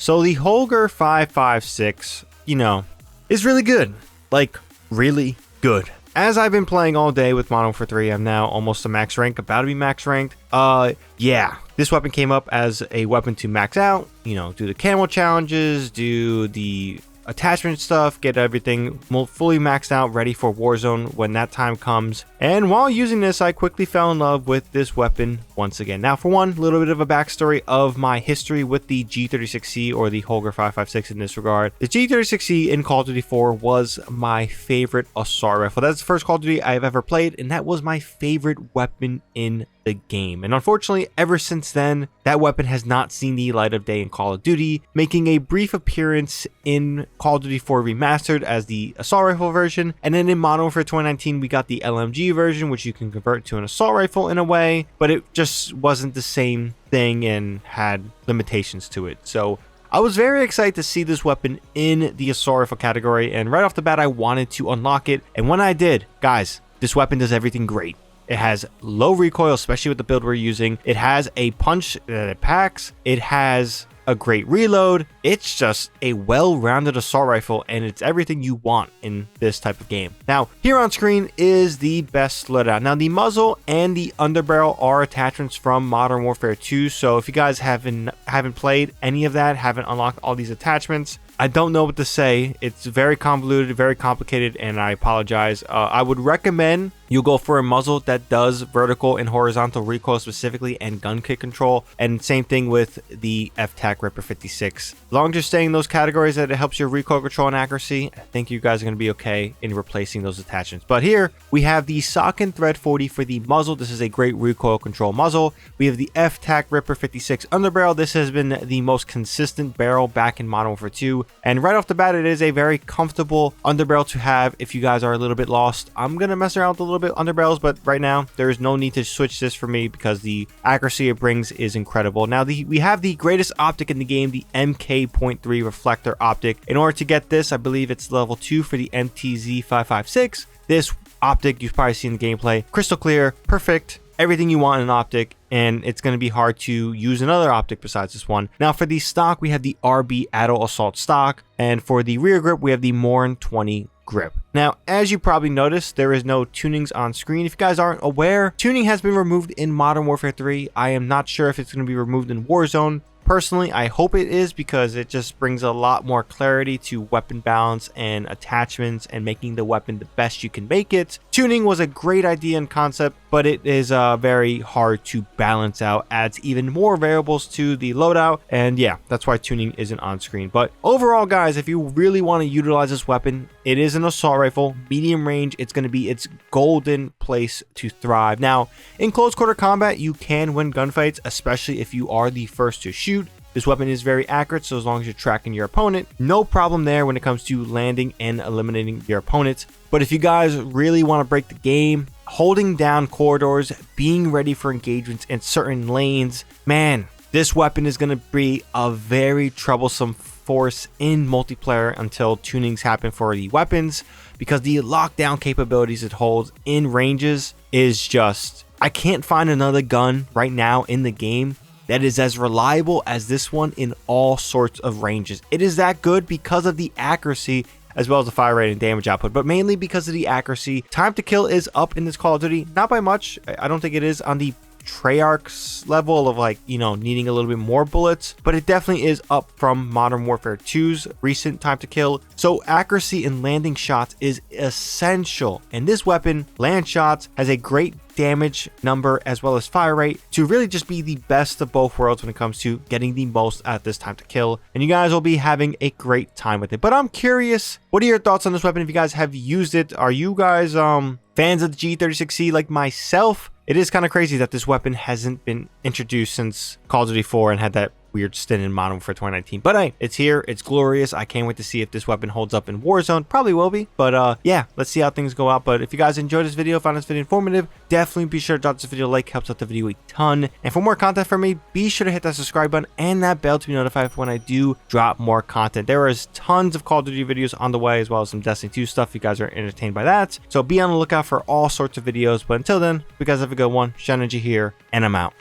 So the Holger 556, you know, is really good. Like, really good. As I've been playing all day with Modern Warfare 3, I'm now almost to max rank, about to be max ranked. Yeah, this weapon came up as a weapon to max out, you know, do the camo challenges, do the attachment stuff, get everything fully maxed out, ready for Warzone when that time comes. And while using this, I quickly fell in love with this weapon once again. Now, for one, a little bit of a backstory of my history with the G36C, or the Holger 556 in this regard. The G36C in Call of Duty 4 was my favorite assault rifle. That's the first Call of Duty I've ever played, and that was my favorite weapon in the game. And unfortunately, ever since then, that weapon has not seen the light of day in Call of Duty, making a brief appearance in Call of Duty 4 Remastered as the assault rifle version. And then in Modern Warfare 2019, we got the LMG version, which you can convert to an assault rifle in a way, but it just wasn't the same thing and had limitations to it. So I was very excited to see this weapon in the assault rifle category, and right off the bat, I wanted to unlock it. And when I did, guys, this weapon does everything great. It has low recoil, especially with the build we're using. It has a punch that it packs. It has a great reload. It's just a well-rounded assault rifle, and it's everything you want in this type of game. Now, here on screen is the best loadout. Now, the muzzle and the underbarrel are attachments from Modern Warfare 2, so if you guys haven't played any of that, haven't unlocked all these attachments, I don't know what to say. It's very convoluted, very complicated, and I apologize. I would recommend you go for a muzzle that does vertical and horizontal recoil specifically, and gun kick control. And same thing with the FTAC Ripper 56. As long as you're staying in those categories that it helps your recoil control and accuracy, I think you guys are going to be okay in replacing those attachments. But here we have the Sock and Thread 40 for the muzzle. This is a great recoil control muzzle. We have the FTAC Ripper 56 underbarrel. This has been the most consistent barrel back in Modern Warfare 2. And right off the bat, it is a very comfortable underbarrel to have if you guys are a little bit lost. I'm going to mess around with a little bit underbarrels, but right now there is no need to switch this for me because the accuracy it brings is incredible. Now, we have the greatest optic in the game, the MK.3 reflector optic. In order to get this, I believe it's level 2 for the MTZ 556. This optic you've probably seen in the gameplay. Crystal clear, perfect. Everything you want in an optic, and it's going to be hard to use another optic besides this one. Now, for the stock, we have the RB Addo Assault stock, and for the rear grip, we have the MWIII 20 grip. Now, as you probably noticed, there is no tunings on screen. If you guys aren't aware, tuning has been removed in Modern Warfare 3. I am not sure if it's going to be removed in Warzone. Personally, I hope it is, because it just brings a lot more clarity to weapon balance and attachments and making the weapon the best you can make it. Tuning was a great idea and concept, but it is very hard to balance out, adds even more variables to the loadout, and yeah, that's why tuning isn't on screen. But overall, guys, if you really want to utilize this weapon, it is an assault rifle, medium range. It's going to be its golden place to thrive. Now, in close quarter combat, you can win gunfights, especially if you are the first to shoot. This weapon is very accurate, so as long as you're tracking your opponent, no problem there when it comes to landing and eliminating your opponents. But if you guys really want to break the game, holding down corridors, being ready for engagements in certain lanes, man, this weapon is going to be a very troublesome force in multiplayer until tunings happen for the weapons, because the lockdown capabilities it holds in ranges is just, I can't find another gun right now in the game that is as reliable as this one in all sorts of ranges. It is that good because of the accuracy as well as the fire rate and damage output, but mainly because of the accuracy. Time to kill is up in this Call of Duty, not by much. I don't think it is on the Treyarch's level of, like, you know, needing a little bit more bullets, but it definitely is up from Modern Warfare 2's recent time to kill. So accuracy in landing shots is essential, and this weapon, land shots, has a great damage number as well as fire rate to really just be the best of both worlds when it comes to getting the most at this time to kill, and you guys will be having a great time with it. But I'm curious, what are your thoughts on this weapon? If you guys have used it, are you guys fans of the G36C like myself? It is kind of crazy that this weapon hasn't been introduced since Call of Duty 4 and had that weird stint in Modern Warfare 2019. But hey, it's here. It's glorious. I can't wait to see if this weapon holds up in Warzone. Probably will be. But yeah, let's see how things go out. But if you guys enjoyed this video, found this video informative, definitely be sure to drop this video a like. Helps out the video a ton. And for more content from me, be sure to hit that subscribe button and that bell to be notified when I do drop more content. There is tons of Call of Duty videos on the way, as well as some Destiny 2 stuff if you guys are entertained by that. So be on the lookout for all sorts of videos. But until then, you guys have a good one. ShadowNinja here, and I'm out.